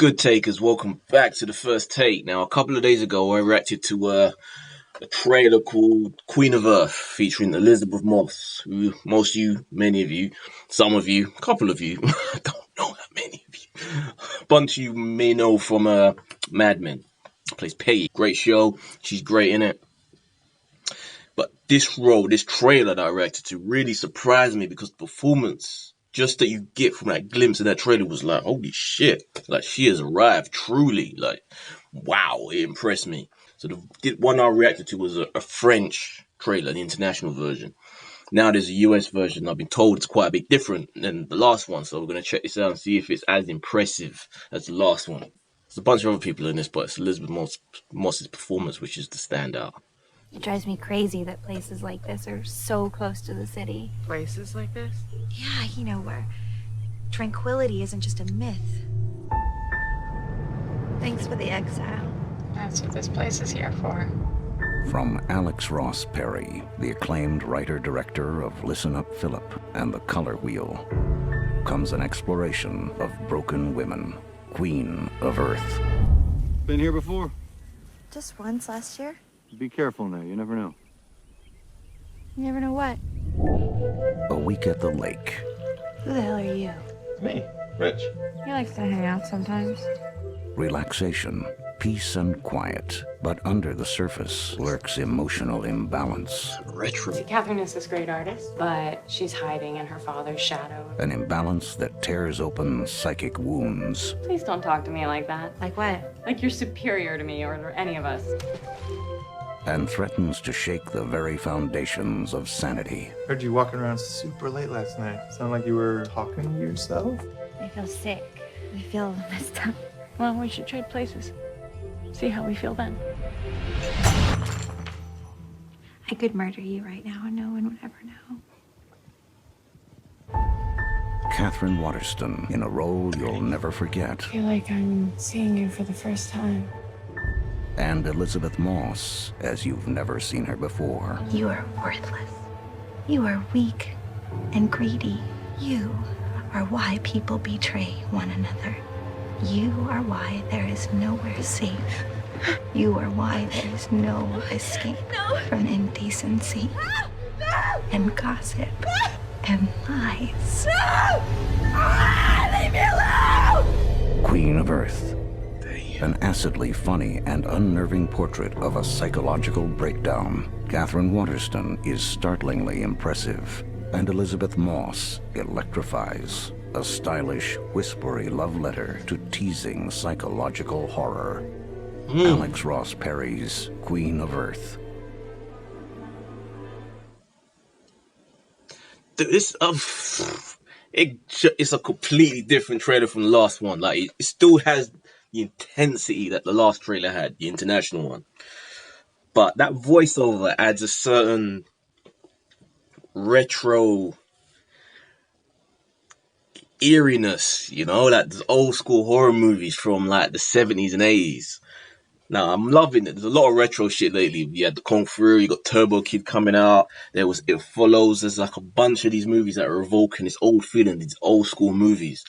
Good takers, welcome back to the first take. Now, a couple of days ago, I reacted to a trailer called Queen of Earth featuring Elisabeth Moss, who most of you, many of you, some of you, a couple of you, I don't know that many of you, a bunch of you may know from Mad Men. Plays Peggy. Great show. She's great in it. But this trailer that I reacted to really surprised me because the performance just that you get from that glimpse of that trailer was like, holy shit, like she has arrived truly, like, wow, it impressed me. So the one I reacted to was a French trailer, the international version. Now there's a US version. I've been told it's quite a bit different than the last one, so we're going to check this out and see if it's as impressive as the last one. There's a bunch of other people in this, but it's Elisabeth Moss's performance which is the standout. It drives me crazy that places like this are so close to the city. Places like this? Yeah, you know, where tranquility isn't just a myth. Thanks for the exile. That's what this place is here for. From Alex Ross Perry, the acclaimed writer-director of Listen Up Philip and The Color Wheel, comes an exploration of broken women, Queen of Earth. Been here before? Just once last year. Be careful now, you never know. You never know what. A week at the lake. Who the hell are you? Me, Rich. He likes to hang out sometimes. Relaxation, peace and quiet, but under the surface lurks emotional imbalance. Retro. Katherine is this great artist, but she's hiding in her father's shadow. An imbalance that tears open psychic wounds. Please don't talk to me like that. Like what? Like you're superior to me or any of us. And threatens to shake the very foundations of sanity. Heard you walking around super late last night. Sound like you were talking to yourself? I feel sick. I feel messed up. Well, we should trade places. See how we feel then. I could murder you right now and no one would ever know. Katherine Waterston in a role you'll never forget. I feel like I'm seeing you for the first time. And Elisabeth Moss as you've never seen her before. You are worthless. You are weak and greedy. You are why people betray one another. You are why there is nowhere safe. You are why there is no escape from indecency and gossip and lies. Leave me alone! Queen of Earth. An acidly funny and unnerving portrait of a psychological breakdown. Katherine Waterston is startlingly impressive, and Elisabeth Moss electrifies. A stylish, whispery love letter to teasing psychological horror. Alex Ross Perry's Queen of Earth. This it's a completely different trailer from the last one. Like it still has the intensity that the last trailer had, the international one. But that voiceover adds a certain retro eeriness, you know, like those old school horror movies from like the 70s and 80s. Now, I'm loving it. There's a lot of retro shit lately. You had the Kung Fu, you got Turbo Kid coming out. There was It Follows. There's like a bunch of these movies that are evoking this old feeling, these old school movies.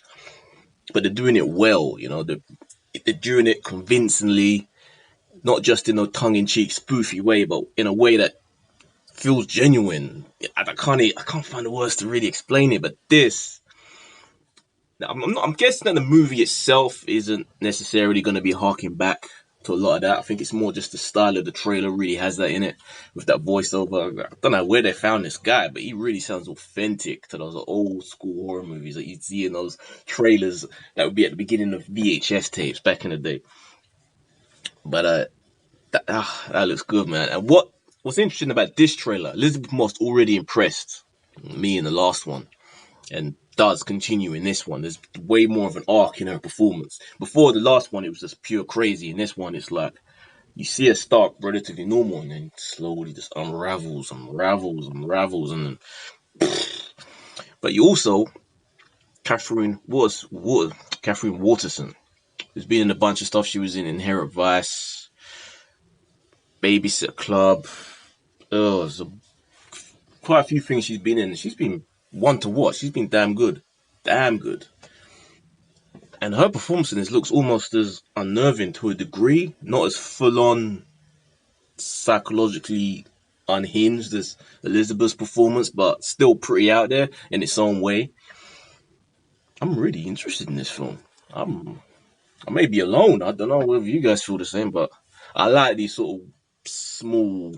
But they're doing it well, you know. They're doing it convincingly, not just in a tongue-in-cheek, spoofy way, but in a way that feels genuine. I can't find the words to really explain it, but this... I'm guessing that the movie itself isn't necessarily going to be harking back to a lot of that. I think it's more just the style of the trailer really has that in it, with that voiceover. I don't know where they found this guy, but he really sounds authentic to those old school horror movies that you'd see in those trailers that would be at the beginning of VHS tapes back in the day. But that looks good, man. And what's interesting about this trailer, Elisabeth Moss already impressed me in the last one, and does continue in this one. There's way more of an arc in her performance. Before the last one, it was just pure crazy. In this one, it's like you see her start relatively normal and then slowly just unravels, and then... But you also, Katherine Waterston, who's been in a bunch of stuff. She was in Inherent Vice, Babysitter Club. There's quite a few things she's been in. She's been one to watch. She's been damn good. And her performance in this looks almost as unnerving to a degree, not as full-on psychologically unhinged as Elisabeth's performance, but still pretty out there in its own way. I'm really interested in this film. I may be alone. I don't know whether you guys feel the same, but I like these sort of small,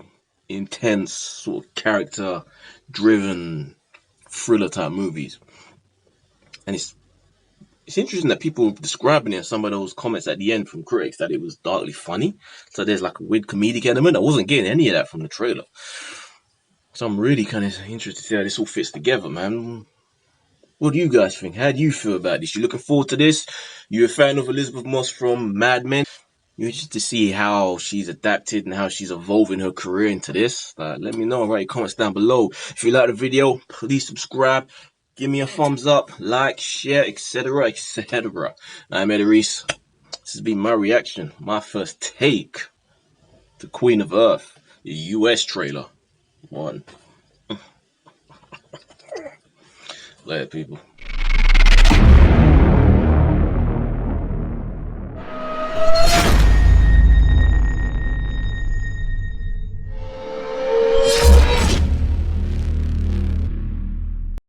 intense, sort of character-driven thriller type movies. And it's interesting that people were describing it, some of those comments at the end from critics, that it was darkly funny. So there's like a weird comedic element. I wasn't getting any of that from the trailer. So I'm really kind of interested to see how this all fits together, man. What do you guys think? How do you feel about this? You looking forward to this? You a fan of Elisabeth Moss from Mad Men? You're interested to see how she's adapted and how she's evolving her career into this? Let me know. Write your comments down below. If you like the video, please subscribe. Give me a thumbs up, like, share, etc., etc. I'm Eddie Reese. This has been my reaction, my first take to Queen of Earth, the US trailer. Later, people.